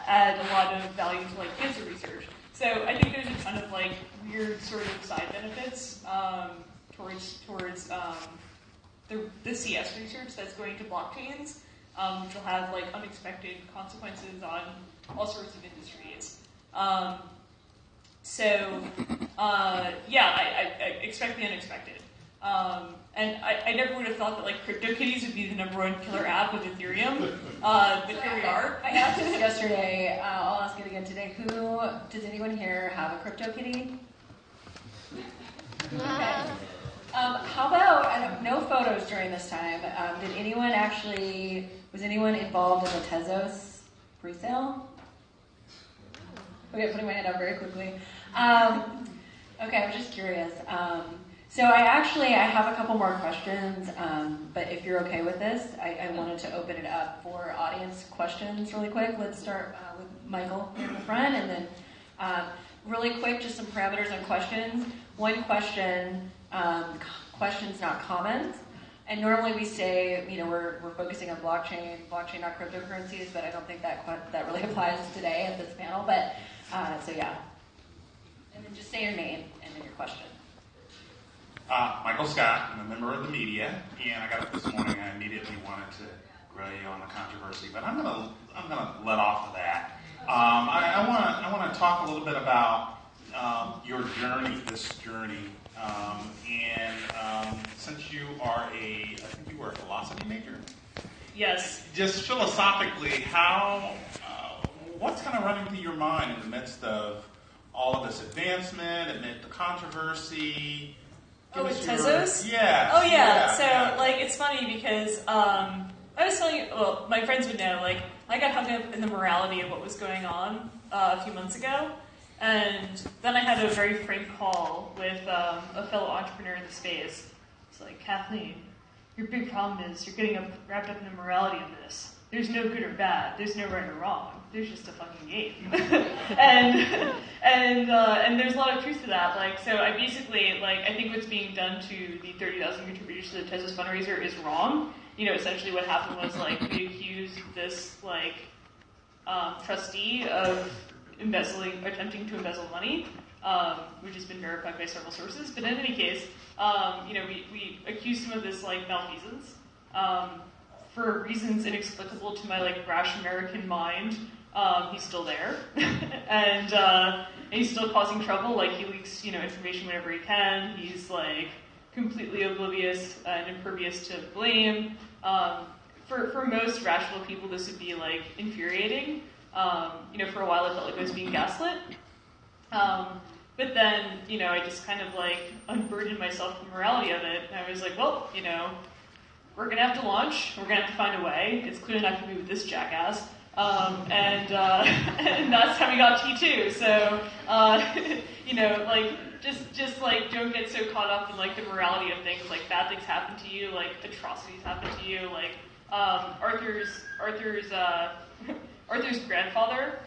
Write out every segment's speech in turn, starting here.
add a lot of value to like cancer research. So I think there's a ton of like weird sort of side benefits towards the CS research that's going to blockchains, which will have like unexpected consequences on all sorts of industries. I expect the unexpected. And I never would have thought that like CryptoKitties would be the #1 killer app with Ethereum, but here we are. I asked this yesterday. I'll ask it again today. Does anyone here have a CryptoKitty? Okay. How about no photos during this time? Was anyone involved in the Tezos presale? Okay, putting my hand up very quickly. Okay, I'm just curious. So I have a couple more questions, but if you're okay with this, I wanted to open it up for audience questions really quick. Let's start with Michael here in the front, and then really quick, just some parameters on questions. One question, questions, not comments. And normally we say, we're focusing on blockchain, not cryptocurrencies, but I don't think that really applies today at this panel. But and then just say your name and then your question. Michael Scott, I'm a member of the media, and I got up this morning and I immediately wanted to grill you on the controversy, but I'm gonna let off of that. I want to talk a little bit about your journey, and since you are I think you were a philosophy major. Yes. Just philosophically, what's kind of running through your mind in the midst of all of this advancement, amid the controversy? With Tezos? Yeah. Oh, yeah. It's funny because I was telling you, well, my friends would know, I got hung up in the morality of what was going on a few months ago. And then I had a very frank call with a fellow entrepreneur in the space. It's like, Kathleen, your big problem is you're getting wrapped up in the morality of this. There's no good or bad. There's no right or wrong. There's just a fucking game. and there's a lot of truth to that. So I basically, I think what's being done to the 30,000 contributors to the Tezos fundraiser is wrong. Essentially what happened was, we accused this, trustee of attempting to embezzle money, which has been verified by several sources. But in any case, we accused him of this, malfeasance. For reasons inexplicable to my brash American mind, he's still there, and he's still causing trouble. He leaks information whenever he can. He's completely oblivious and impervious to blame. For most rational people, this would be infuriating. For a while, I felt like I was being gaslit. But then, I just kind of unburdened myself from the morality of it. And I was like, well, we're going to have to launch. We're going to have to find a way. It's clearly not going to be with this jackass. And that's how we got T2. So, just don't get so caught up in the morality of things. Bad things happen to you, atrocities happen to you. Arthur's grandfather,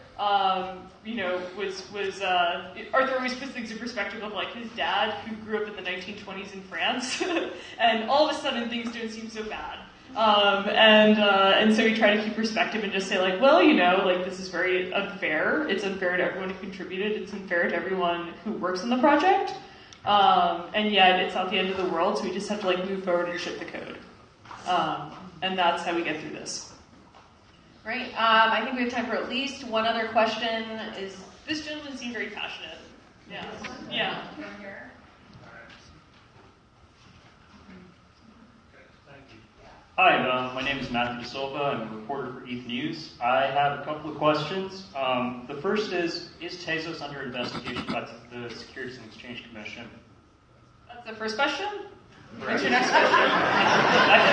Arthur always puts things in perspective of his dad, who grew up in the 1920s in France, and all of a sudden things don't seem so bad. And so we try to keep perspective and just say this is very unfair. It's unfair to everyone who contributed. It's unfair to everyone who works on the project. And yet it's not the end of the world, so we just have to move forward and ship the code. And that's how we get through this. Great. I think we have time for at least one other question. This gentleman seemed very passionate. Yeah. Yeah. Hi, my name is Matthew De Silva. I'm a reporter for ETH News. I have a couple of questions. The first is Tezos under investigation by the Securities and Exchange Commission? That's the first question? Correct. What's your next question?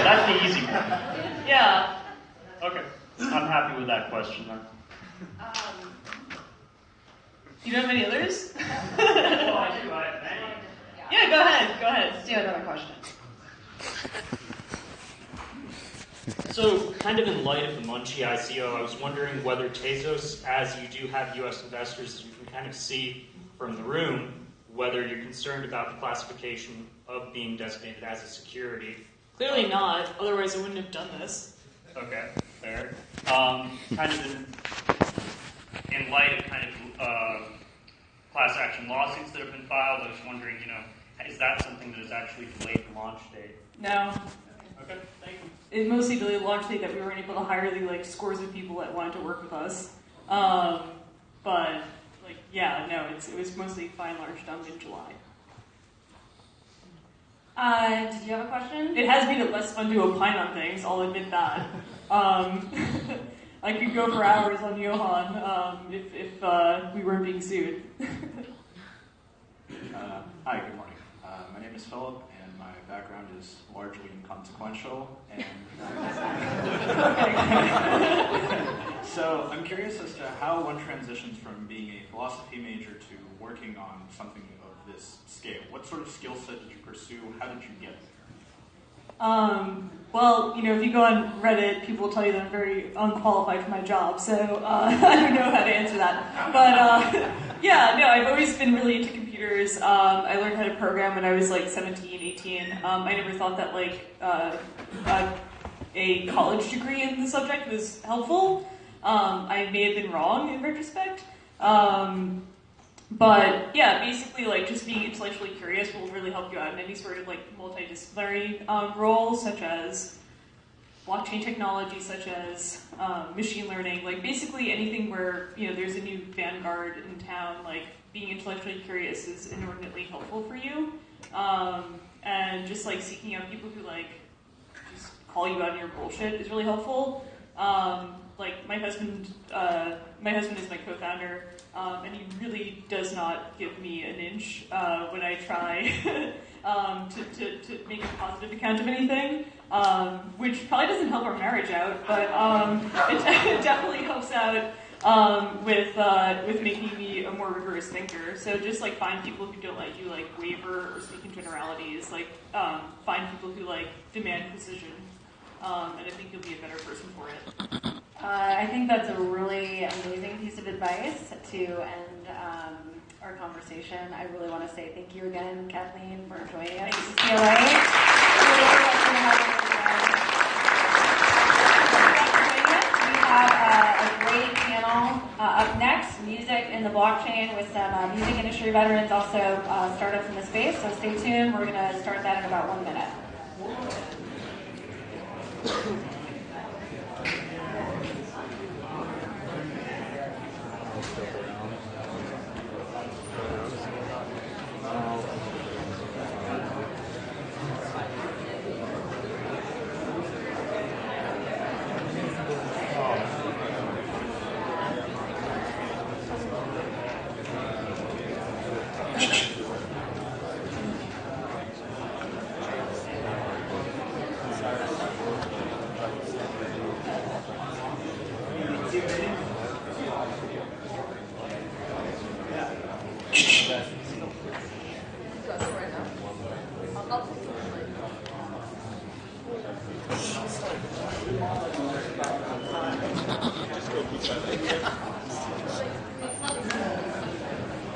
That's the easy one. Yeah. Okay. I'm happy with that question then. You don't have any others? Well, I do. I have many. Yeah, go ahead. Let's do another question. So, kind of in light of the Munchie ICO, I was wondering whether Tezos, as you do have U.S. investors, as you can kind of see from the room, whether you're concerned about the classification of being designated as a security. Clearly not, otherwise I wouldn't have done this. Okay, fair. Kind of in light of kind of class action lawsuits that have been filed, I was wondering, is that something that has actually delayed the launch date? No. Okay, thank you. It mostly delayed the launch date that we weren't able to hire the scores of people that wanted to work with us. But it was mostly by and large done in July. Did you have a question? It has made it less fun to opine on things, I'll admit that. I could go for hours on Johan if we weren't being sued. Hi, good morning. My name is Philip, and my background is largely inconsequential. And so I'm curious as to how one transitions from being a philosophy major to working on something of this scale. What sort of skill set did you pursue? How did you get there? Well, if you go on Reddit, people will tell you that I'm very unqualified for my job, so I don't know how to answer that. But I've always been really into computers. I learned how to program when I was 17, 18. I never thought that a college degree in the subject was helpful. I may have been wrong in retrospect. But basically just being intellectually curious will really help you out in any sort of multidisciplinary role, such as blockchain technology, such as machine learning, basically anything where there's a new vanguard in town. Being intellectually curious is inordinately helpful for you, and just seeking out people who just call you out on your bullshit is really helpful. My husband is my co-founder, and he really does not give me an inch when I try to make a positive account of anything, which probably doesn't help our marriage out, but it definitely helps out with making me a more rigorous thinker. So just find people who don't let you waver or speak in generalities. Find people who demand precision, and I think you'll be a better person for it. I think that's a really amazing piece of advice to end our conversation. I really want to say thank you again, Kathleen, for joining us at UCLA. We have a great panel up next, music in the blockchain, with some music industry veterans, also startups in the space. So stay tuned. We're going to start that in about 1 minute.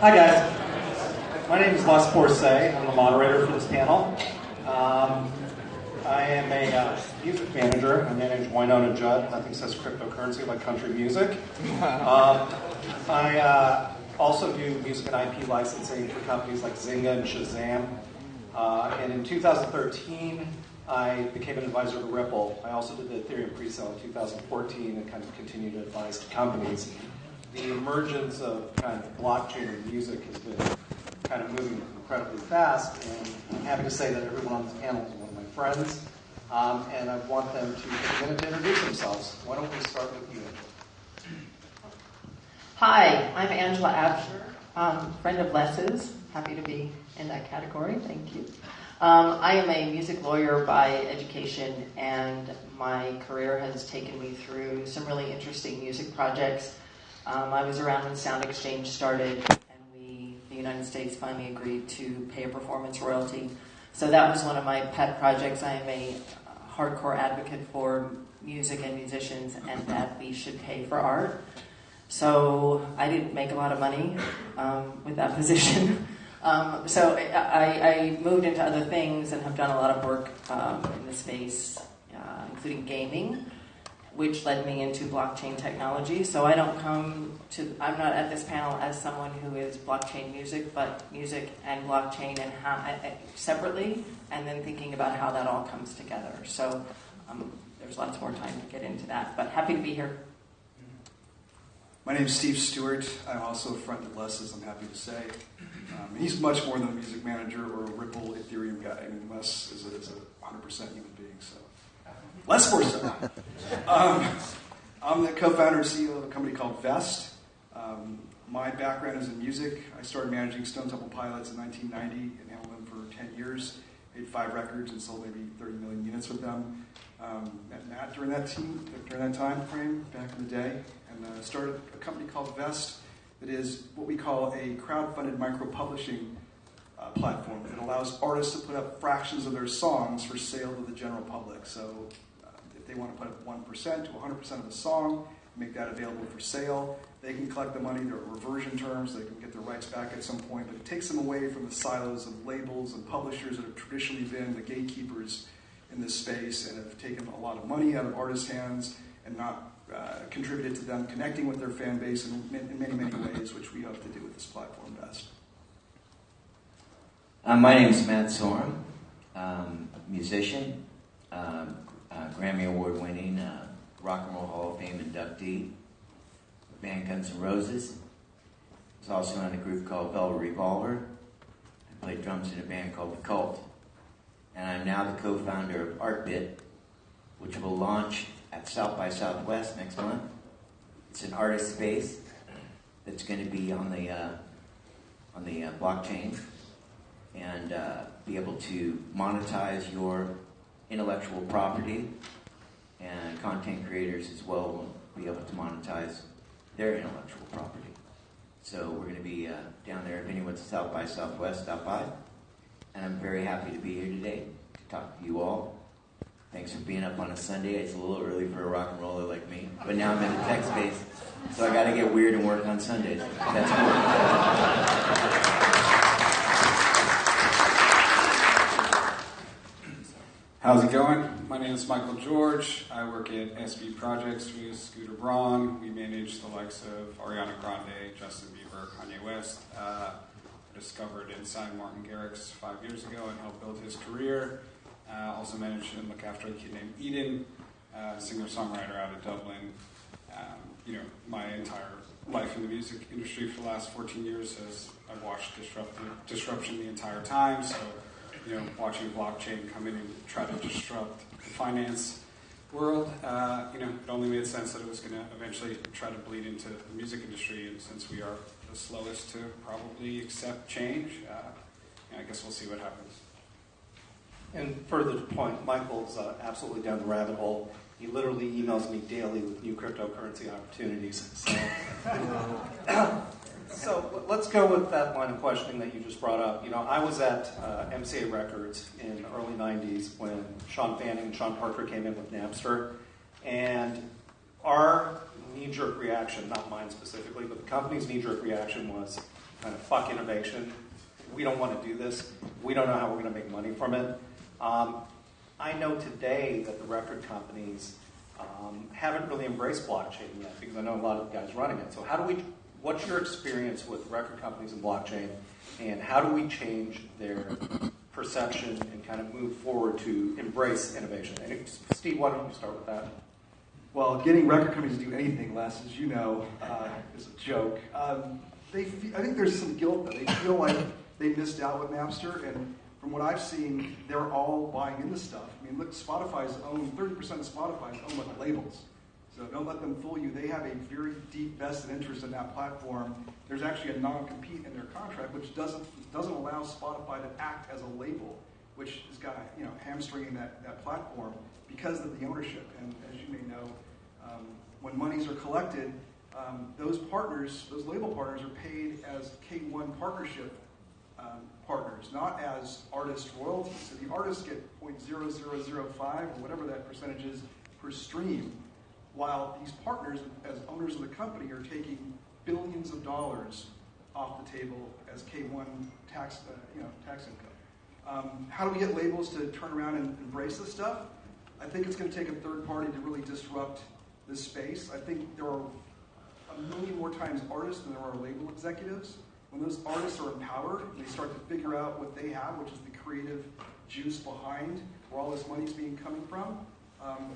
Hi guys, my name is Borsai. I'm the moderator for this panel. I am a music manager. I manage Wynonna Judd. Nothing says cryptocurrency like country music. I also do music and IP licensing for companies like Zynga and Shazam. And in 2013, I became an advisor to Ripple. I also did the Ethereum pre-sale in 2014 and kind of continued to advise to companies. The emergence of kind of blockchain and music has been kind of moving incredibly fast, and I'm happy to say that everyone on this panel is one of my friends, and I want them to take a minute to introduce themselves. Why don't we start with you? Hi, I'm Angela Abshier, friend of Les's. Happy to be in that category, thank you. I am a music lawyer by education, and my career has taken me through some really interesting music projects. I was around when Sound Exchange started, and the United States finally agreed to pay a performance royalty. So that was one of my pet projects. I am a hardcore advocate for music and musicians, and that we should pay for art. So I didn't make a lot of money with that position. So I moved into other things and have done a lot of work in the space, including gaming. which led me into blockchain technology. So I'm not at this panel as someone who is blockchain music, but music and blockchain and how separately, and then thinking about how that all comes together. So there's lots more time to get into that, but happy to be here. My name is Steve Stewart. I'm also a friend of Les's, I'm happy to say. He's much more than a music manager or a Ripple Ethereum guy. I mean, Les is a 100% human being, so. Les Borsai. I'm the co-founder and CEO of a company called Vest. My background is in music. I started managing Stone Temple Pilots in 1990 and handled them for 10 years. Made 5 records and sold maybe 30 million units with them. Met Matt during that time frame back in the day, and started a company called Vest that is what we call a crowd-funded micro-publishing platform that allows artists to put up fractions of their songs for sale to the general public. So if they want to put up 1% to 100% of the song, make that available for sale, they can collect the money. There are reversion terms. They can get their rights back at some point, but it takes them away from the silos of labels and publishers that have traditionally been the gatekeepers in this space and have taken a lot of money out of artists' hands and not contributed to them connecting with their fan base in many, many ways, which we hope to do with this platform best. My name is Matt Sorum, musician, Grammy Award-winning, Rock and Roll Hall of Fame inductee, band Guns N' Roses. I was also in a group called Velvet Revolver. I played drums in a band called The Cult. And I'm now the co-founder of ArtBit, which will launch at South by Southwest next month. It's an artist space that's going to be on the blockchain and be able to monetize your intellectual property, and content creators as well will be able to monetize their intellectual property. So we're going to be down there. If anyone's at South by Southwest, stop by. And I'm very happy to be here today to talk to you all. Thanks for being up on a Sunday. It's a little early for a rock and roller like me, but now I'm in the tech space, so I got to get weird and work on Sundays. That's cool. How's it going? My name is Michael George. I work at SB Projects with Scooter Braun. We manage the likes of Ariana Grande, Justin Bieber, Kanye West. Discovered and signed Martin Garrix 5 years ago and helped build his career. Also managed and look after a kid named Eden, singer-songwriter out of Dublin. My entire life in the music industry for the last 14 years has I've watched disruption the entire time. So, watching blockchain come in and try to disrupt the finance world, it only made sense that it was going to eventually try to bleed into the music industry. And since we are the slowest to probably accept change, I guess we'll see what happens. And further to the point, Michael's absolutely down the rabbit hole. He literally emails me daily with new cryptocurrency opportunities. So let's go with that line of questioning that you just brought up. I was at MCA Records in the early 90s when Sean Fanning and Sean Parker came in with Napster. And our knee-jerk reaction, not mine specifically, but the company's knee-jerk reaction was kind of fuck innovation. We don't want to do this. We don't know how we're going to make money from it. I know today that the record companies haven't really embraced blockchain yet because I know a lot of the guys running it. So what's your experience with record companies and blockchain, and how do we change their perception and kind of move forward to embrace innovation? And Steve, why don't you start with that? Well, getting record companies to do anything less, as you know, is a joke. I think there's some guilt, though. They feel like they missed out with Napster, and from what I've seen, they're all buying into stuff. I mean, look, 30% of Spotify is owned by the labels. So don't let them fool you. They have a very deep vested interest in that platform. There's actually a non-compete in their contract, which doesn't allow Spotify to act as a label, which is kind of hamstringing that platform because of the ownership. And as you may know, when monies are collected, those label partners are paid as K1 partnership partners, not as artist royalties. So the artists get 0.0005 or whatever that percentage is per stream, while these partners, as owners of the company, are taking billions of dollars off the table as K1 tax income. How do we get labels to turn around and embrace this stuff? I think it's going to take a third party to really disrupt this space. I think there are a million more times artists than there are label executives. When those artists are empowered and they start to figure out what they have, which is the creative juice behind where all this money's coming from,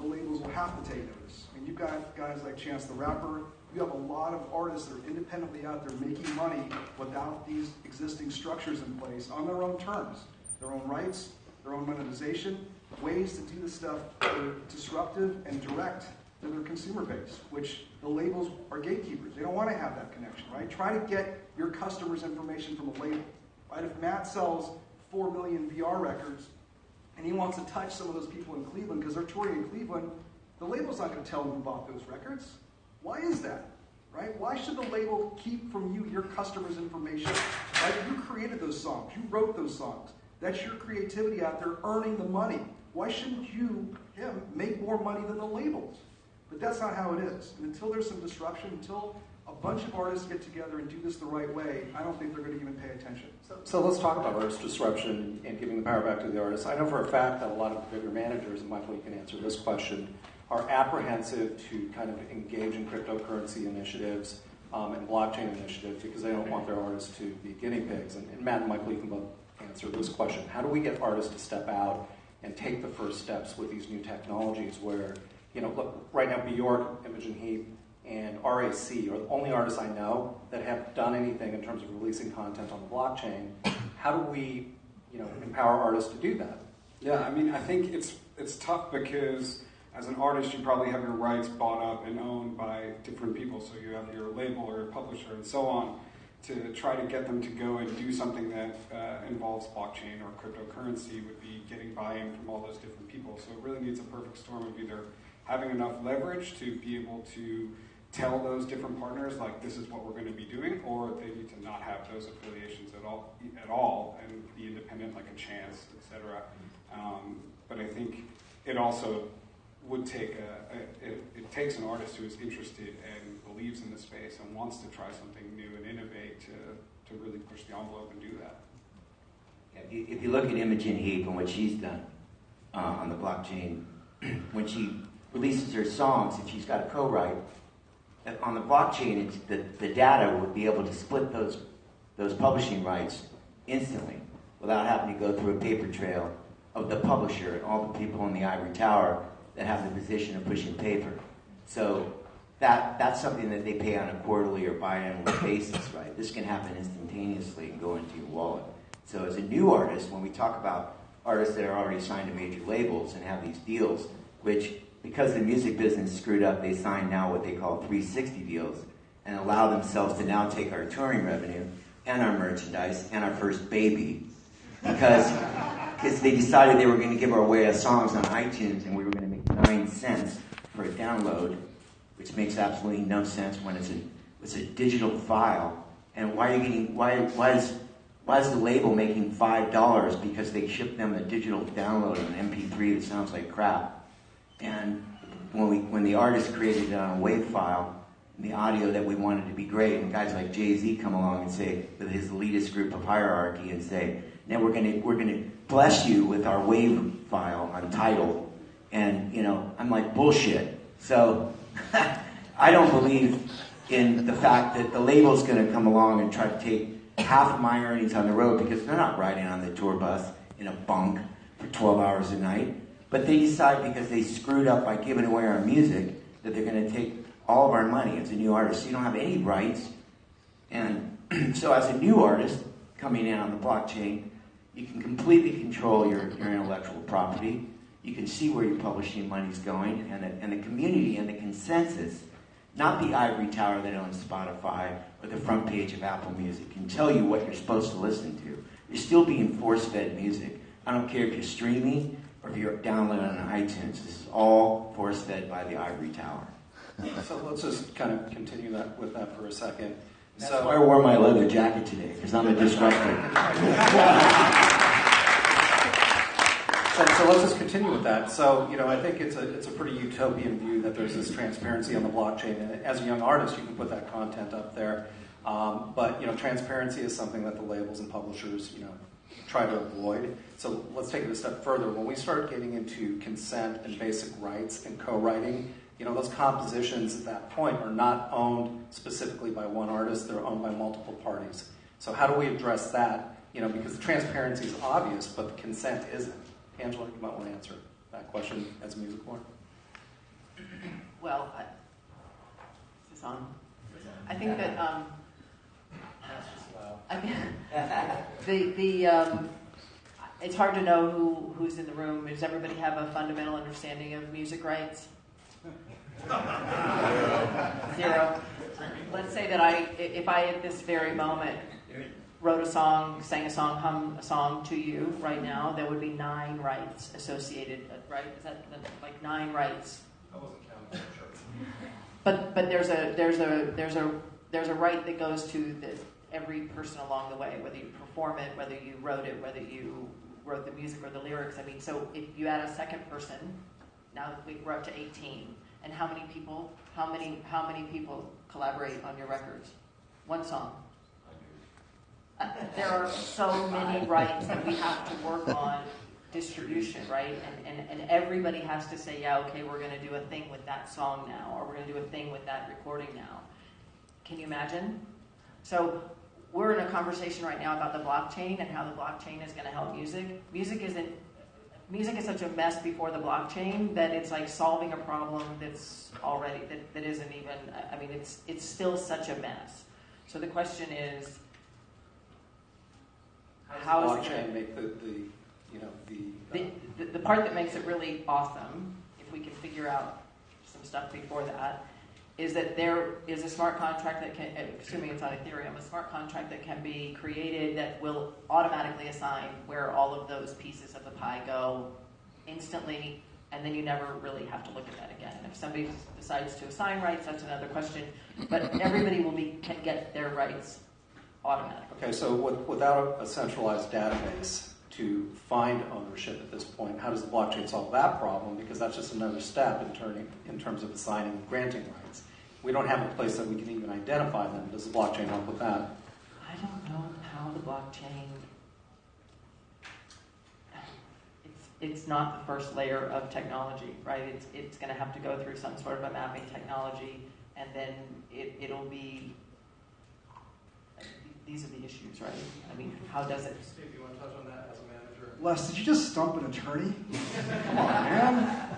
the labels will have to take notice. I mean, you've got guys like Chance the Rapper. You have a lot of artists that are independently out there making money without these existing structures in place on their own terms, their own rights, their own monetization, ways to do this stuff that are disruptive and direct to their consumer base, which the labels are gatekeepers. They don't want to have that connection, right? Try to get your customers' information from a label, right? If Matt sells 4 million VR records and he wants to touch some of those people in Cleveland because they're touring in Cleveland, the label's not going to tell him who bought those records. Why is that, right? Why should the label keep from you your customers' information, right? You created those songs. You wrote those songs. That's your creativity out there earning the money. Why shouldn't him, make more money than the labels? But that's not how it is. And until there's some disruption, until a bunch of artists get together and do this the right way, I don't think they're going to even pay attention. So let's talk about artist disruption and giving the power back to the artists. I know for a fact that a lot of the bigger managers, and Michael, you can answer this question, are apprehensive to kind of engage in cryptocurrency initiatives and blockchain initiatives because they don't want their artists to be guinea pigs. And Matt and Michael, you can both answer this question. How do we get artists to step out and take the first steps with these new technologies where, look, right now Bjork, Imogen Heap, and RAC are the only artists I know that have done anything in terms of releasing content on the blockchain. How do we, empower artists to do that? Yeah, I mean, I think it's tough because as an artist, you probably have your rights bought up and owned by different people. So you have your label or your publisher and so on to try to get them to go and do something that involves blockchain or cryptocurrency would be getting buy-in from all those different people. So it really needs a perfect storm of either having enough leverage to be able to tell those different partners, like, this is what we're going to be doing, or they need to not have those affiliations at all and be independent, like a Chance, etc. But I think it also would take it takes an artist who is interested and believes in the space and wants to try something new and innovate to really push the envelope and do that. If you look at Imogen Heap and what she's done on the blockchain, when she releases her songs, if she's got a co-write, on the blockchain, the data would be able to split those publishing rights instantly without having to go through a paper trail of the publisher and all the people in the ivory tower that have the position of pushing paper. So that's something that they pay on a quarterly or biannual basis, right? This can happen instantaneously and go into your wallet. So as a new artist, when we talk about artists that are already signed to major labels and have these deals, which because the music business screwed up, they sign now what they call 360 deals and allow themselves to now take our touring revenue and our merchandise and our first baby because they decided they were going to give away songs on iTunes and we were going to make 9 cents for a download, which makes absolutely no sense when it's a digital file. And why is the label making $5 because they ship them a digital download of an MP3 that sounds like crap? And when the artist created it on a WAV file, the audio that we wanted to be great, and guys like Jay-Z come along and say, with his elitist group of hierarchy, and say, now we're gonna bless you with our WAV file on Tidal, and I'm like, bullshit. So I don't believe in the fact that the label's gonna come along and try to take half of my earnings on the road because they're not riding on the tour bus in a bunk for 12 hours a night. But they decide because they screwed up by giving away our music that they're going to take all of our money as a new artist. So you don't have any rights. And so as a new artist coming in on the blockchain, you can completely control your intellectual property. You can see where your publishing money's going and the community and the consensus, not the ivory tower that owns Spotify or the front page of Apple Music, can tell you what you're supposed to listen to. You're still being force-fed music. I don't care if you're streaming or if you're downloading on iTunes. This is all force-fed by the ivory tower. So let's just kind of continue with that for a second. That's why I wore my leather jacket today, because I'm a disruptor. So let's just continue with that. So, I think it's a pretty utopian view that there's this transparency on the blockchain. And as a young artist, you can put that content up there. But transparency is something that the labels and publishers, try to avoid. So let's take it a step further. When we start getting into consent and basic rights and co-writing Those compositions at that point are not owned specifically by one artist, they're owned by multiple parties. So how do we address that? Because the transparency is obvious, but the consent isn't. Angela, you might want to answer that question as a music lawyer. Well, is this on? I think that it's hard to know who's in the room. Does everybody have a fundamental understanding of music rights? Zero. Let's say that if I at this very moment wrote a song, sang a song, hummed a song to you right now, there would be 9 rights associated, right? Is that like 9 rights? I wasn't counting. But there's a right that goes to every person along the way, whether you perform it, whether you wrote it, whether you wrote the music or the lyrics. I mean, so if you add a second person, now we're up to 18. And how many people collaborate on your records? One song. There are so many rights that we have to work on distribution, right? And everybody has to say, yeah, okay, we're going to do a thing with that song now, or we're going to do a thing with that recording now. Can you imagine? So we're in a conversation right now about the blockchain and how the blockchain is going to help music. Music is such a mess before the blockchain that it's like solving a problem that's already that isn't even. I mean, it's still such a mess. So the question is, how does the blockchain make the part that makes it really awesome, if we can figure out some stuff before that, is that there is a smart contract that can, assuming it's on Ethereum, a smart contract that can be created that will automatically assign where all of those pieces of the pie go instantly, and then you never really have to look at that again. And if somebody decides to assign rights, that's another question. But everybody can get their rights automatically. Okay, so without a centralized database to find ownership at this point, how does the blockchain solve that problem? Because that's just another step in terms of assigning and granting rights. We don't have a place that we can even identify them. Does the blockchain help with that? I don't know how the blockchain... It's not the first layer of technology, right? It's going to have to go through some sort of a mapping technology, and then it'll be... These are the issues, right? I mean, how does it? Steve, you want to touch on that as a manager? Les, did you just stump an attorney? Come on, man.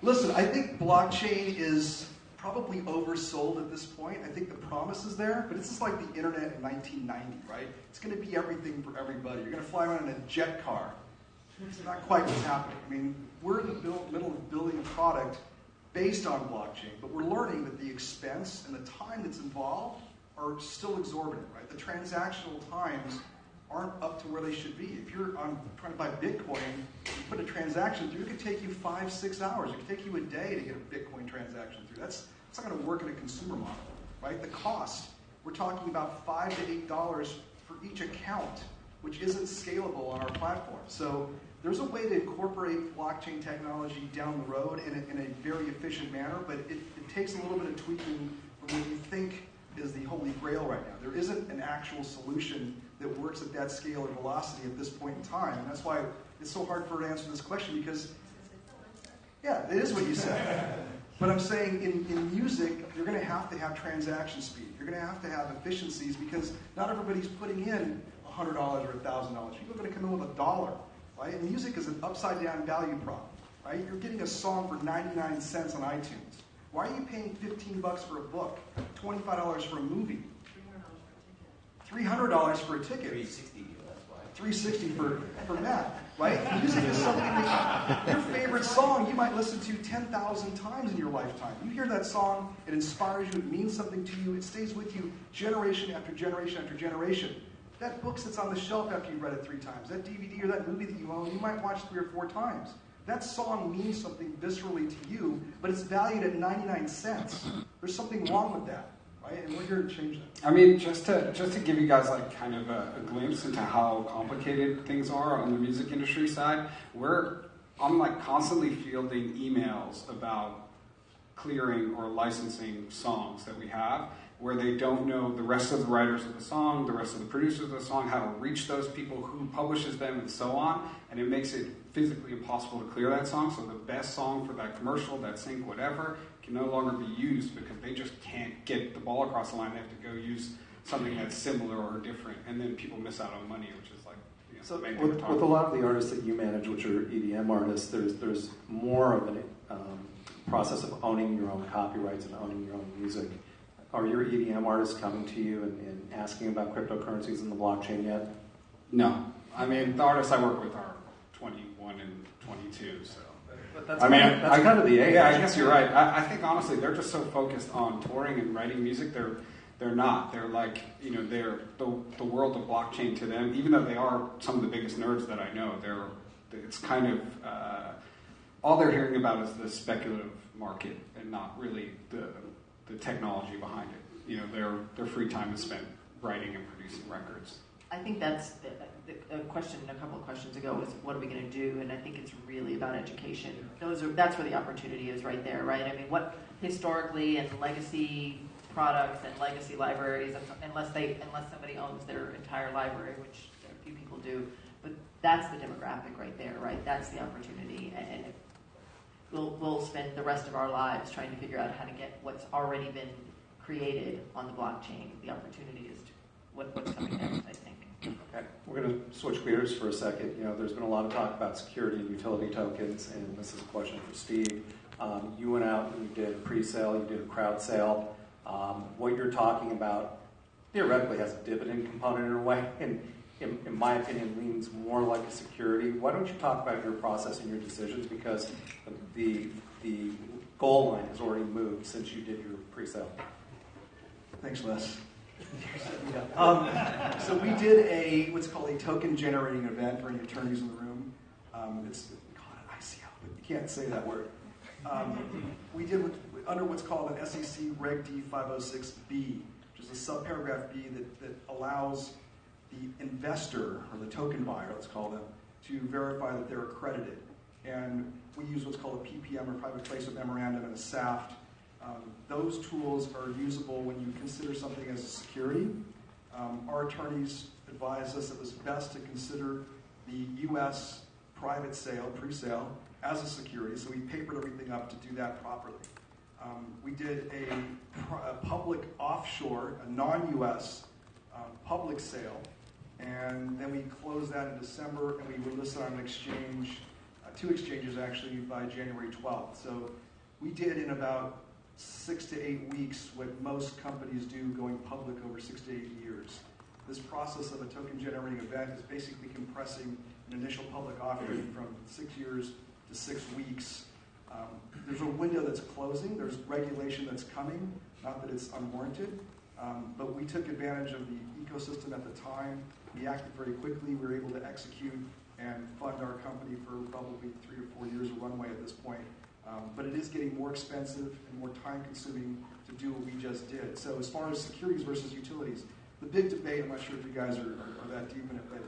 Listen, I think blockchain is probably oversold at this point. I think the promise is there, but it's just like the internet in 1990, right? It's going to be everything for everybody. You're going to fly around in a jet car. It's not quite what's happening. I mean, we're in the middle of building a product based on blockchain, but we're learning that the expense and the time that's involved are still exorbitant, right? The transactional times aren't up to where they should be. If you're trying to buy Bitcoin, you put a transaction through, it could take you 5-6 hours. It could take you a day to get a Bitcoin transaction through. That's not going to work in a consumer model, right? The cost, we're talking about $5 to $8 for each account, which isn't scalable on our platform. So there's a way to incorporate blockchain technology down the road in a very efficient manner, but it takes a little bit of tweaking from what you think is the holy grail right now. There isn't an actual solution that works at that scale or velocity at this point in time. And that's why it's so hard for her to answer this question because, yeah, it is what you said. But I'm saying in music, you're going to have transaction speed. You're going to have efficiencies because not everybody's putting in $100 or $1,000. People are going to come in with $1, right? And music is an upside-down value prop, right? You're getting a song for 99 cents on iTunes. Why are you paying $15 for a book, $25 for a movie, $300 for a ticket? $360, that's why. $360 for Matt, right? Music is something that your favorite song you might listen to 10,000 times in your lifetime. You hear that song, it inspires you, it means something to you, it stays with you generation after generation after generation. That book sits on the shelf after you've read it 3 times. That DVD or that movie that you own, you might watch 3 or 4 times. That song means something viscerally to you, but it's valued at 99 cents. There's something wrong with that, right? And we're here to change that. I mean, just to give you guys like kind of a glimpse into how complicated things are on the music industry side, I'm like constantly fielding emails about clearing or licensing songs that we have, where they don't know the rest of the writers of the song, the rest of the producers of the song, how to reach those people, who publishes them, and so on. And it makes it physically impossible to clear that song. So the best song for that commercial, that sync, whatever, can no longer be used because they just can't get the ball across the line. They have to go use something that's similar or different. And then people miss out on money, which is like, so with a lot of the artists that you manage, which are EDM artists, there's more of a process of owning your own copyrights and owning your own music. Are your EDM artists coming to you and asking about cryptocurrencies and the blockchain yet? No. I mean, the artists I work with are 21 and 22, so. But that's kind of the age. Yeah, I guess you're right. I think, honestly, they're just so focused on touring and writing music, they're not. They're like, they're the world of blockchain to them, even though they are some of the biggest nerds that I know. It's kind of, all they're hearing about is the speculative market and not really the technology behind it. Their free time is spent writing and producing records. I think that's a question a couple of questions ago was, what are we going to do? And I think it's really about education. That's where the opportunity is right there, right? I mean, what historically and legacy products and legacy libraries, unless somebody owns their entire library, which a few people do, but that's the demographic right there, right? That's the opportunity, and we'll spend the rest of our lives trying to figure out how to get what's already been created on the blockchain. The opportunity is what's coming next, I think. Okay, we're going to switch gears for a second. There's been a lot of talk about security and utility tokens, and this is a question for Steve. You went out and you did a pre-sale, you did a crowd sale. What you're talking about theoretically has a dividend component in a way, and in my opinion, leans more like a security. Why don't you talk about your process and your decisions, because the goal line has already moved since you did your pre-sale. Thanks, Les. So we did what's called a token generating event for any attorneys in the room. We call it an ICO, but you can't say that word. We did under what's called an SEC Reg D 506B, which is a subparagraph B that allows the investor, or the token buyer, let's call them, to verify that they're accredited. And we use what's called a PPM, or private placement memorandum, and a SAFT. Those tools are usable when you consider something as a security. Our attorneys advised us it was best to consider the U.S. private sale, pre-sale, as a security, so we papered everything up to do that properly. We did a public offshore, a non-U.S. Public sale, and then we closed that in December, and we were listed on an exchange, two exchanges actually, by January 12th. So we did in about 6 to 8 weeks what most companies do going public over 6 to 8 years. This process of a token generating event is basically compressing an initial public offering from 6 years to 6 weeks. There's a window that's closing. There's regulation that's coming, not that it's unwarranted, but we took advantage of the ecosystem at the time. We acted very quickly. We were able to execute and fund our company for probably 3 or 4 years of runway at this point. But it is getting more expensive and more time-consuming to do what we just did. So as far as securities versus utilities, the big debate, I'm not sure if you guys are that deep in it, but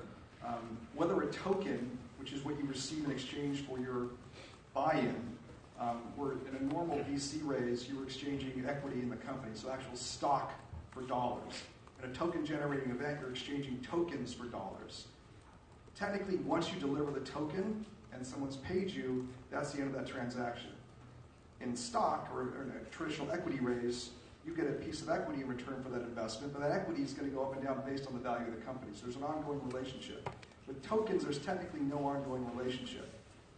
whether a token, which is what you receive in exchange for your buy-in, where in a normal VC raise, you were exchanging equity in the company, so actual stock for dollars. In a token-generating event, you're exchanging tokens for dollars. Technically, once you deliver the token and someone's paid you, that's the end of that transaction. In stock, or in a traditional equity raise, you get a piece of equity in return for that investment, but that equity is going to go up and down based on the value of the company. So there's an ongoing relationship. With tokens, there's technically no ongoing relationship.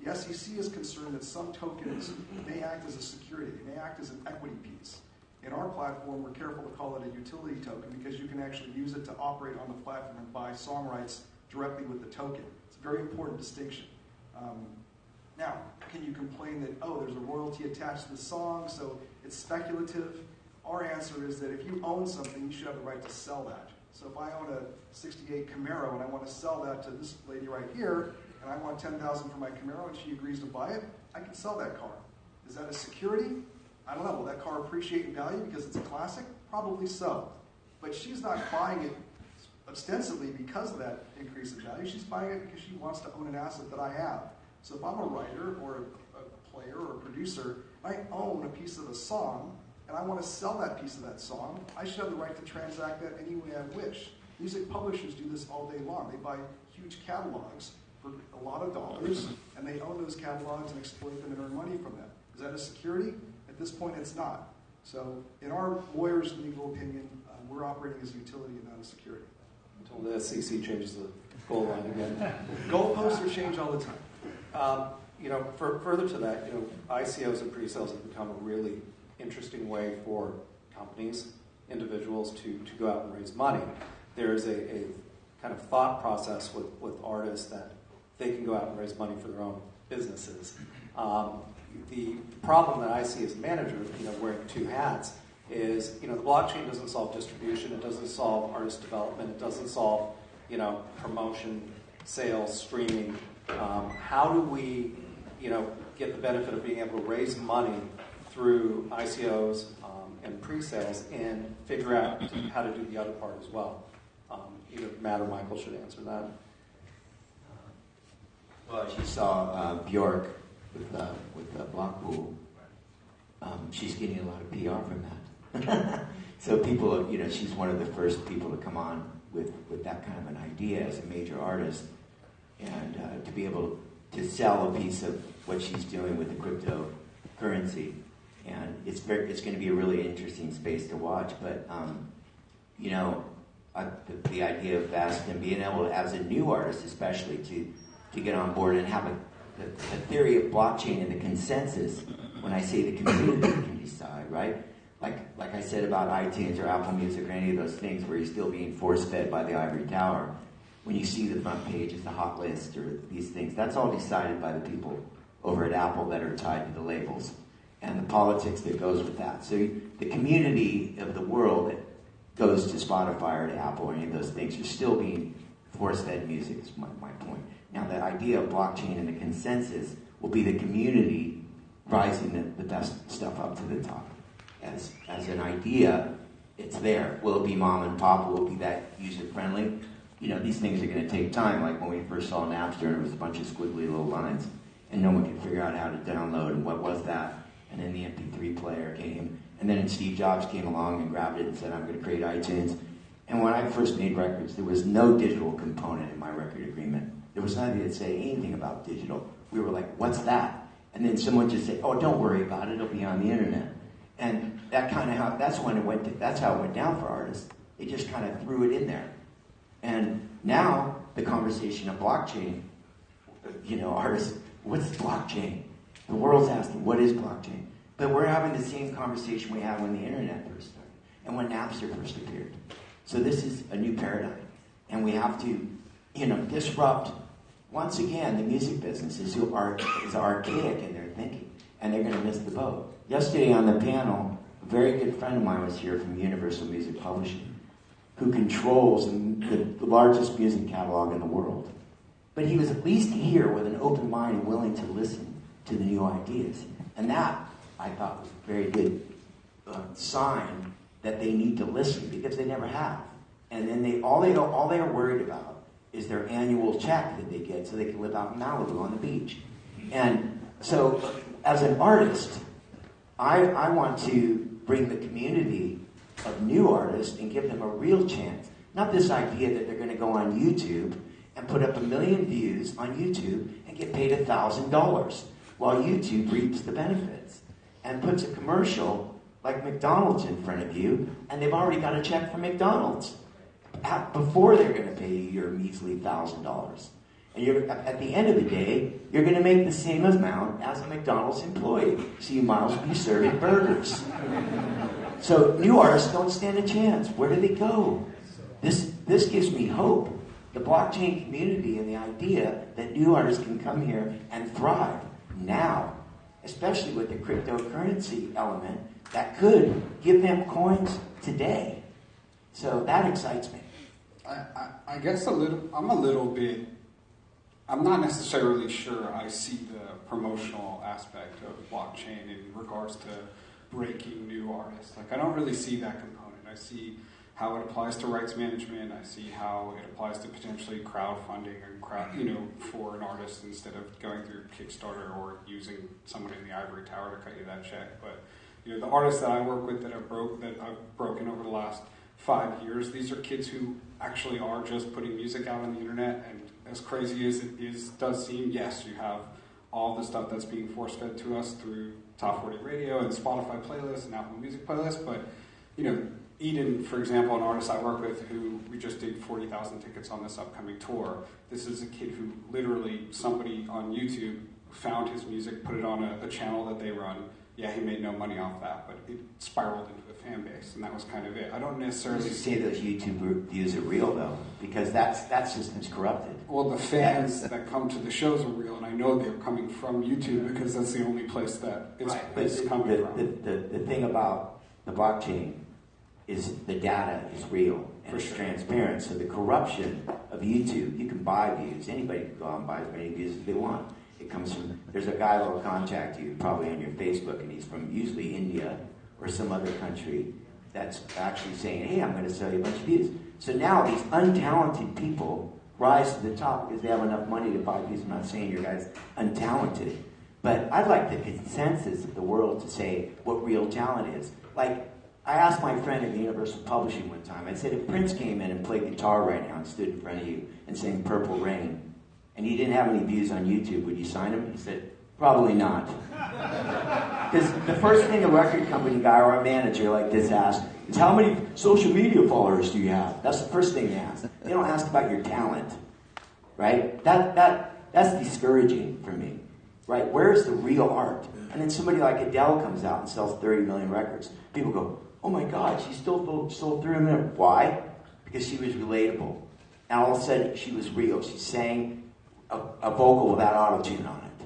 The SEC is concerned that some tokens may act as a security. They may act as an equity piece. In our platform, we're careful to call it a utility token because you can actually use it to operate on the platform and buy song rights directly with the token. It's a very important distinction. Now, can you complain that, there's a royalty attached to the song, so it's speculative? Our answer is that if you own something, you should have the right to sell that. So if I own a 68 Camaro and I want to sell that to this lady right here, and I want $10,000 for my Camaro and she agrees to buy it, I can sell that car. Is that a security? I don't know. Will that car appreciate in value because it's a classic? Probably so. But she's not buying it ostensibly because of that increase in value. She's buying it because she wants to own an asset that I have. So if I'm a writer or a player or a producer I own a piece of a song, and I want to sell that piece of that song. I should have the right to transact that any way I wish. Music publishers do this all day long. They buy huge catalogs for a lot of dollars, and they own those catalogs and exploit them and earn money from them. Is that a security? At this point, it's not. So in our lawyers' legal opinion, we're operating as a utility and not a security. Until the SEC changes the goal line again. Goalposts are changed all the time. Further to that, ICOs and pre-sales have become a really interesting way for companies, individuals to go out and raise money. There's a kind of thought process with artists that they can go out and raise money for their own businesses. The problem that I see as a manager, wearing two hats, is the blockchain doesn't solve distribution, it doesn't solve artist development, it doesn't solve promotion, sales, streaming. How do we get the benefit of being able to raise money through ICOs and pre-sales and figure out how to do the other part as well? Either Matt or Michael should answer that. Well, as you saw Bjork with Blockpool, she's getting a lot of PR from that. So people, she's one of the first people to come on with that kind of an idea as a major artist, and to be able to sell a piece of what she's doing with the cryptocurrency, and it's going to be a really interesting space to watch. But the idea of Vest and being able to, as a new artist especially, to get on board and have a theory of blockchain and the consensus. When I say the community can decide, right? Like I said about iTunes or Apple Music or any of those things where you're still being force-fed by the ivory tower. When you see the front page as the hot list or these things, that's all decided by the people over at Apple that are tied to the labels and the politics that goes with that. So the community of the world that goes to Spotify or to Apple or any of those things, you're still being force-fed music is my point. Now, the idea of blockchain and the consensus will be the community rising the best stuff up to the top. As an idea, it's there. Will it be mom and pop? Will it be that user-friendly? These things are going to take time. Like when we first saw Napster, and it was a bunch of squiggly little lines, and no one could figure out how to download, and what was that? And then the MP3 player came, and then Steve Jobs came along and grabbed it and said, I'm going to create iTunes. And when I first made records, there was no digital component in my record agreement. There was nothing that said anything about digital. We were like, what's that? And then someone just said, oh, don't worry about it, it'll be on the internet. And that's how it went down for artists. They just kind of threw it in there. And now the conversation of blockchain, artists, what's blockchain? The world's asking, what is blockchain? But we're having the same conversation we had when the internet first started and when Napster first appeared. So this is a new paradigm. And we have to, disrupt, once again, the music business is archaic in their thinking. And they're going to miss the boat. Yesterday on the panel, a very good friend of mine was here from Universal Music Publishing, who controls the largest music catalog in the world. But he was at least here with an open mind and willing to listen to the new ideas. And that, I thought, was a very good sign that they need to listen, because they never have. And then all they are worried about is their annual check that they get so they can live out in Malibu on the beach. And so, as an artist, I want to bring the community of new artists and give them a real chance. Not this idea that they're going to go on YouTube and put up 1 million views on YouTube and get paid $1,000 while YouTube reaps the benefits and puts a commercial like McDonald's in front of you, and they've already got a check from McDonald's before they're going to pay you your measly $1,000. And at the end of the day, you're going to make the same amount as a McDonald's employee, so you might as well be serving burgers. So new artists don't stand a chance. Where do they go? This gives me hope. The blockchain community and the idea that new artists can come here and thrive now, especially with the cryptocurrency element that could give them coins today. So that excites me. I guess I'm not necessarily sure I see the promotional aspect of blockchain in regards to breaking new artists. Like, I don't really see that component. I see how it applies to rights management. I see how it applies to potentially crowdfunding and for an artist instead of going through Kickstarter or using someone in the ivory tower to cut you that check. But the artists that I work with that I've broken over the last 5 years, these are kids who actually are just putting music out on the internet. And as crazy as it does seem, yes, you have all the stuff that's being force-fed to us through Top 40 Radio and Spotify playlists and Apple Music playlists, but Eden, for example, an artist I work with who we just did 40,000 tickets on this upcoming tour. This is a kid who literally, somebody on YouTube found his music, put it on a channel that they run. Yeah, he made no money off that, but it spiraled into a fan base, and that was kind of it. I don't necessarily say those YouTube views are real, though, because that system's corrupted. Well, the fans that come to the shows are real, and I know they're coming from YouTube because that's the only place that it's coming from. The thing about the blockchain is the data is real and it's transparent. So the corruption of YouTube, you can buy views. Anybody can go out and buy as many views as they want. It comes from, there's a guy that will contact you probably on your Facebook, and he's from usually India or some other country that's actually saying, hey, I'm going to sell you a bunch of views. So now these untalented people rise to the top because they have enough money to buy views. I'm not saying your guy's untalented, but I'd like the consensus of the world to say what real talent is. Like, I asked my friend at Universal Publishing one time, I said, if Prince came in and played guitar right now and stood in front of you and sang Purple Rain, and he didn't have any views on YouTube, would you sign him? He said, probably not. Because the first thing a record company guy or a manager like this asks is, how many social media followers do you have? That's the first thing they ask. They don't ask about your talent, right? That's discouraging for me, right? Where's the real art? And then somebody like Adele comes out and sells 30 million records. People go, oh my God, she still sold 30 million. Why? Because she was relatable. And all of a sudden, she was real. She sang a vocal without auto-tune on it,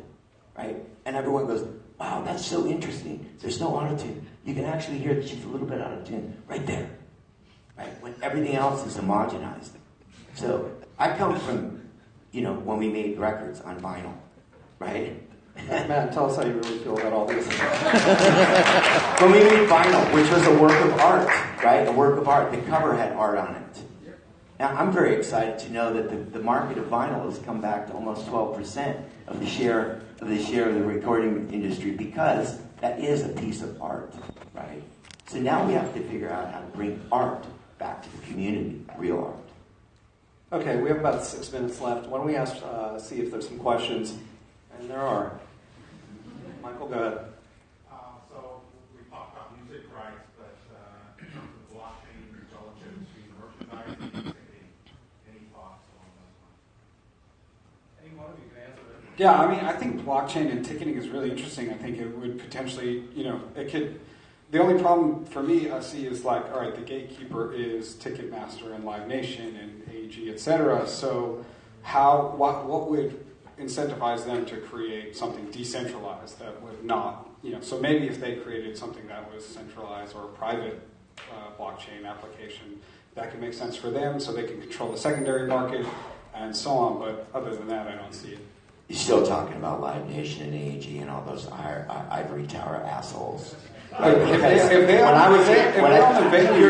right? And everyone goes, wow, that's so interesting. There's no auto-tune. You can actually hear that she's a little bit out of tune right there, right? When everything else is homogenized. So I come from, when we made records on vinyl, right? Matt, tell us how you really feel about all this. When we made vinyl, which was a work of art, right? A work of art. The cover had art on it. Now, I'm very excited to know that the market of vinyl has come back to almost 12% of the share of the recording industry, because that is a piece of art, right? So now we have to figure out how to bring art back to the community, real art. Okay, we have about 6 minutes left. Why don't we see if there's some questions? And there are. Michael, go ahead. So we talked about music rights, but in terms of blockchain relative to merchandising, any thoughts on that? Any one of you can answer that. Yeah, I mean, I think blockchain and ticketing is really interesting. I think it would potentially, it could. The only problem for me I see is like, all right, the gatekeeper is Ticketmaster and Live Nation and AEG, etc. So what would incentivize them to create something decentralized that would not, so maybe if they created something that was centralized or a private blockchain application, that could make sense for them so they can control the secondary market and so on. But other than that, I don't see it. You're still talking about Live Nation and AEG and all those ivory tower assholes. Right? You're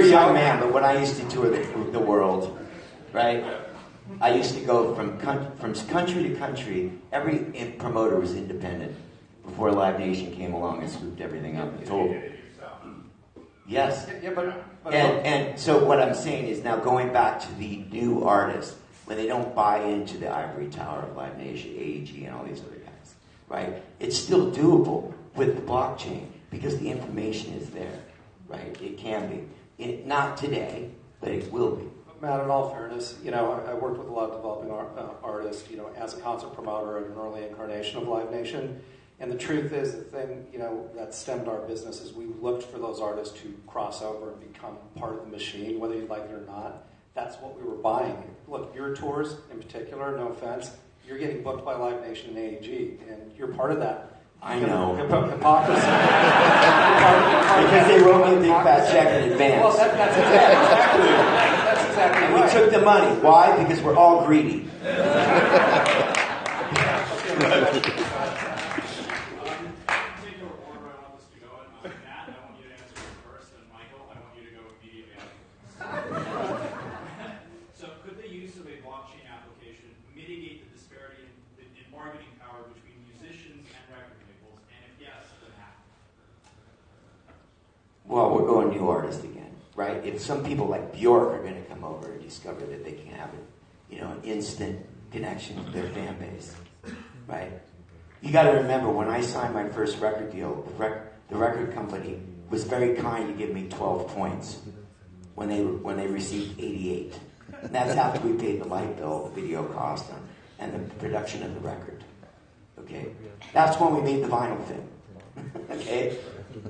a young man, but when I used to tour the world, right? I used to go from country to country. Every promoter was independent before Live Nation came along and swooped everything up and told. Yes. Yeah, but and so what I'm saying is now going back to the new artists, when they don't buy into the ivory tower of Live Nation, AEG, and all these other guys, right? It's still doable with the blockchain because the information is there, right? It can be. Not today, but it will be. Matt, in all fairness, I worked with a lot of developing artists, as a concert promoter in an early incarnation of Live Nation. And the truth is, the thing, that stemmed our business is we looked for those artists to cross over and become part of the machine, whether you like it or not. That's what we were buying. Look, your tours in particular, no offense, you're getting booked by Live Nation and AEG, and you're part of that. I know. Hypocrisy. Because they wrote me a big fat check in advance. Well, that's exactly and right. we took the money. Why? Because we're all greedy. new artist again, right? If some people like Bjork are going to come over and discover that they can have an instant connection with their fan base, right? You got to remember, when I signed my first record deal, the record company was very kind to give me 12 points when they received 88. And that's after we paid the light bill, the video cost, and the production of the record. Okay, that's when we made the vinyl thing. Okay,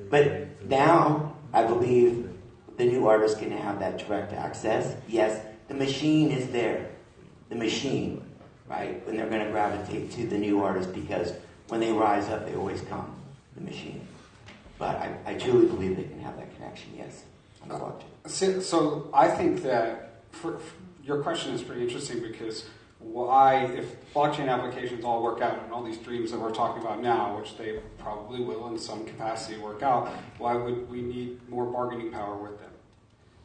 but now I believe the new artist can have that direct access. Yes, the machine is there. The machine, right? And they're going to gravitate to the new artist because when they rise up, they always come. The machine. But I truly believe they can have that connection. Yes, on the blockchain. So I think that your question is pretty interesting because why, if blockchain applications all work out and all these dreams that we're talking about now, which they probably will in some capacity work out, why would we need more bargaining power with them?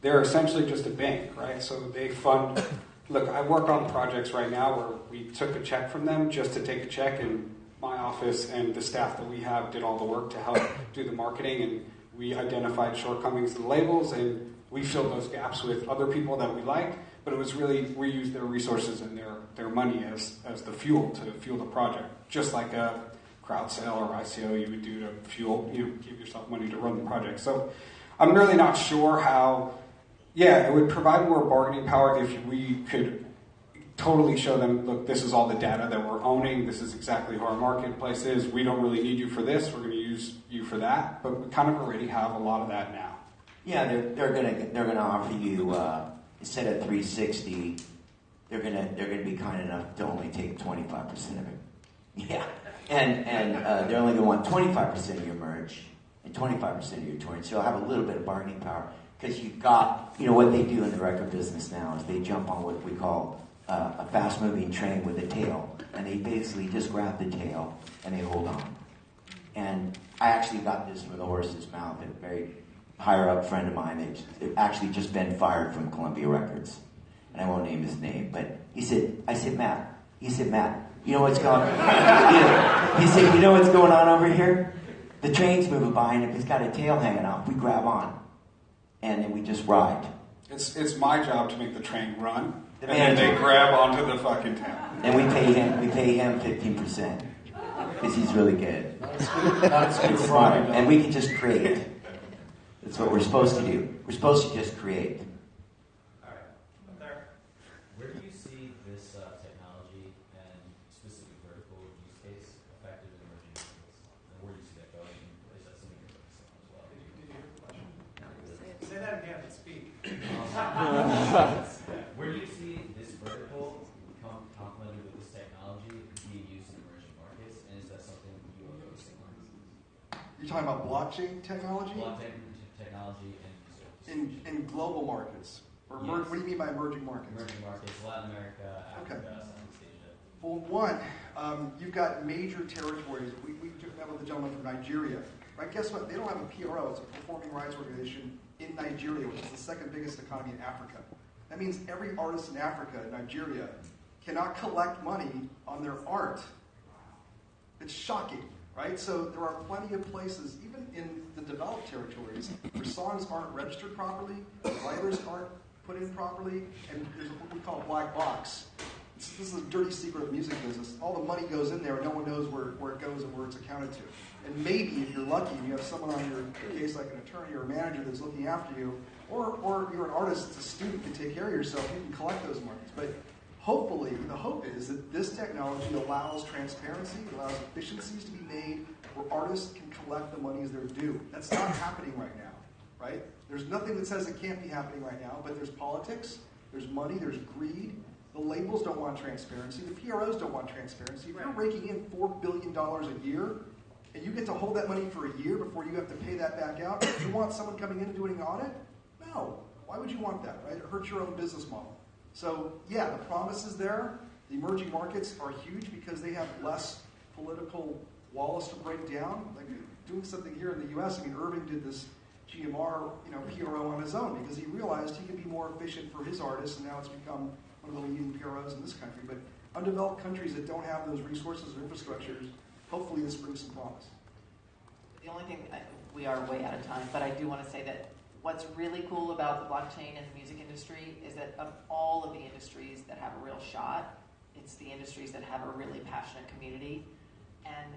They're essentially just a bank, right? So they fund. Look, I work on projects right now where we took a check from them just to take a check, and my office and the staff that we have did all the work to help do the marketing, and we identified shortcomings in the labels, and we filled those gaps with other people that we liked, but it was really, we used their resources and their money as the fuel to fuel the project, just like a crowd sale or ICO you would do to fuel, give yourself money to run the project. So I'm really not sure how, it would provide more bargaining power if we could totally show them, look, this is all the data that we're owning, this is exactly who our marketplace is, we don't really need you for this, we're going to use you for that, but we kind of already have a lot of that now. Yeah, they're gonna offer you instead of 360, they're gonna be kind enough to only take 25% of it. Yeah, and they're only gonna want 25% of your merch and 25% of your touring, so you'll have a little bit of bargaining power because you've got, what they do in the record business now is they jump on what we call a fast-moving train with a tail, and they basically just grab the tail and they hold on. And I actually got this from the horse's mouth. A very higher-up friend of mine that actually just been fired from Columbia Records, and I won't name his name, but I said, Matt, you know what's going on? He said, you know what's going on over here? The train's moving by, and if it's got a tail hanging off, we grab on, and then we just ride. It's my job to make the train run. And then they grab onto the fucking tail. And we pay him 15% because he's really good. It's smart. And we can just create. That's what we're supposed to do. We're supposed to just create. All right. Up there. Where do you see this technology and specific vertical use case effective in emerging markets? And where do you see that going? Is that something you're focusing on as well? Did you hear the question? Say that again and speak. Where do you see this vertical complemented with this technology being used in emerging markets, and is that something you are focusing on? You're talking about blockchain technology? Blockchain technology and in global markets? Or yes. What do you mean by emerging markets? Emerging markets, Latin America, Africa, Southeast Asia. Well, one, you've got major territories. We met with a gentleman from Nigeria. Right? Guess what? They don't have a PRO. It's a performing rights organization in Nigeria, which is the second biggest economy in Africa. That means every artist in Africa, Nigeria, cannot collect money on their art. It's shocking, right? So there are plenty of places, even in the developed territories, where songs aren't registered properly, writers aren't put in properly, and there's what we call a black box. This is a dirty secret of the music business. All the money goes in there, and no one knows where it goes and where it's accounted to. And maybe, if you're lucky, you have someone on your case, like an attorney or a manager that's looking after you, or you're an artist that's a student, can take care of yourself, you can collect those monies. But hopefully, the hope is that this technology allows transparency, allows efficiencies to be made where artists can collect the monies they're due. That's not happening right now, right? There's nothing that says it can't be happening right now, but there's politics, there's money, there's greed. The labels don't want transparency. The PROs don't want transparency. If you're raking in $4 billion a year, and you get to hold that money for a year before you have to pay that back out, you want someone coming in and doing an audit? No. Why would you want that, right? It hurts your own business model. So, yeah, the promise is there. The emerging markets are huge because they have less political walls to break down. Like doing something here in the U.S., Irving did this GMR, PRO on his own because he realized he could be more efficient for his artists, and now it's become one of the leading PROs in this country. But undeveloped countries that don't have those resources or infrastructures, hopefully this brings some promise. The only thing, we are way out of time, but I do want to say that what's really cool about the blockchain and the music industry is that of all of the industries that have a real shot, it's the industries that have a really passionate community. And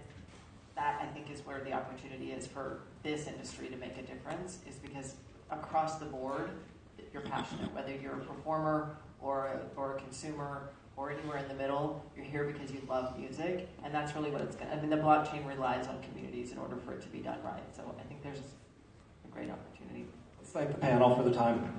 that, I think, is where the opportunity is for this industry to make a difference, is because across the board, you're passionate. Whether you're a performer or a consumer or anywhere in the middle, you're here because you love music. And that's really what it's going to... I mean, the blockchain relies on communities in order for it to be done right. So I think there's a great opportunity. Let's thank the panel for the time.